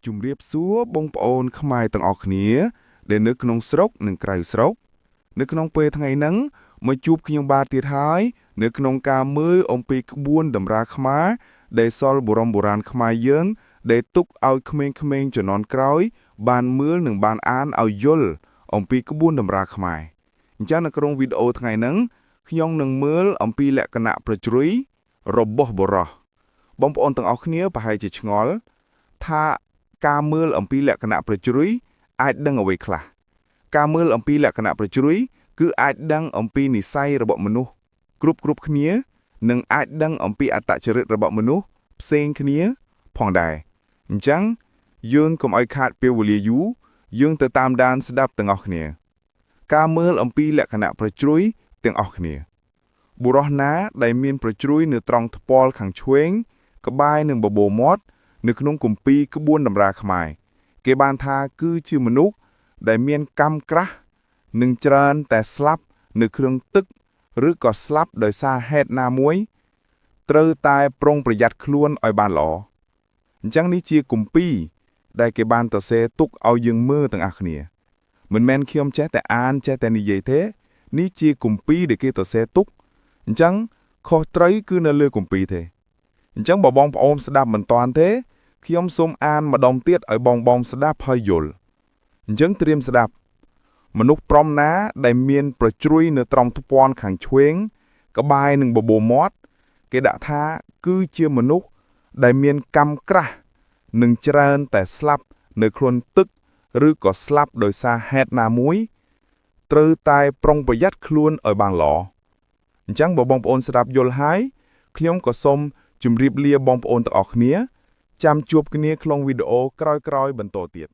ជំរាបសួរបងប្អូនខ្មែរទាំងអស់គ្នាដែលនៅក្នុងស្រុកនិងក្រៅស្រុកនៅក្នុងពេលថ្ងៃហ្នឹងមកជួបខ្ញុំបាទទៀតហើយនៅក្នុងការមើលអំពីក្បួនតម្រាខ្មែរដែលសល់បុរាណខ្មែរយើងដែលទុកឲ្យក្មេងៗជំនាន់ក្រោយបានមើលនិងបានអានឲ្យយល់អំពីក្បួនតម្រាខ្មែរអញ្ចឹងនៅក្នុងវីដេអូថ្ងៃហ្នឹងខ្ញុំនឹងមើលអំពីលក្ខណៈប្រជ្រុយរបស់បុរសបងប្អូនទាំងអស់គ្នាប្រហែលជាឆ្ងល់ថាការមើលអំពីលក្ខណៈប្រជ្រុយអាចដឹងអ្វីខ្លះការមើលអំពីលក្ខណៈប្រជ្រុយគឺអាចដឹងអំពីនិស្ស័យរបស់មនុស្សគ្រប់គ្នានិងអាចដឹងអំពីអត្តចរិតរបស់មនុស្សផ្សេងគ្នាផងដែរអញ្ចឹងយើងកុំឲ្យខាតពេលវេលាយូរយើងទៅតាមដានស្ដាប់ទាំងអស់គ្នាការមើលអំពីលក្ខណៈប្រជ្រុយទាំងអស់គ្នាបុរសណាដែលមានប្រជ្រុយនៅត្រង់ថ្ពាល់ខាងឆ្វេងក្បែរនឹងបបូរមាត់នៅក្នុងគម្ពីរក្បួនតម្រាខ្មែរគេបានថាគឺជាមនុស្សដែលមានកម្មក្រាស់និងច្រើនតែស្លាប់នៅគ្រឿងទឹកឬក៏ស្លាប់ដោយសារហេតុណាមួយត្រូវតែប្រុងប្រយ័ត្នខ្លួនឲ្យបានល្អអញ្ចឹងនេះជាគម្ពីរដែលគេបានសរសេរទុកឲ្យយើងមើលទាំងអស់គ្នាមិនមែនខ្ញុំចេះតែអានចេះតែនិយាយទេនេះជាគម្ពីរដែលគេសរសេរទុកអញ្ចឹងខុសត្រូវគឺនៅលើគម្ពីរទេអញ្ចឹងបើបងប្អូនស្ដាប់មិនតាន់ទេខ្ញុំសូមអានម្ដងទៀតឲ្យបងស្ដាប់ហើយយល់អញ្ចឹងត្រៀមស្ដាប់មនុស្សព្រមណាដែលមានប្រជ្រុយនៅត្រង់ថ្ពាន់ខាងឆ្វេងក្បែរនឹងបបូរមាត់គេដាក់ថាគឺជាមនុស្សដែលមានកម្មក្រាស់និងច្រើនតែស្លាប់នៅខ្លួនទឹកឬក៏ស្លាប់ដោយសារហេតុណាមួយត្រូវតែប្រុងប្រយ័ត្នខ្លួនឲ្យបានល្អអញ្ចឹងបើបងប្អូនស្ដាប់យល់ហើយខ្ញុំក៏សូមជម្រាបលាបងប្អូនទាំងអស់គ្នាចាំជួបគ្នាក្នុងវីដេអូក្រោយៗបន្តទៀត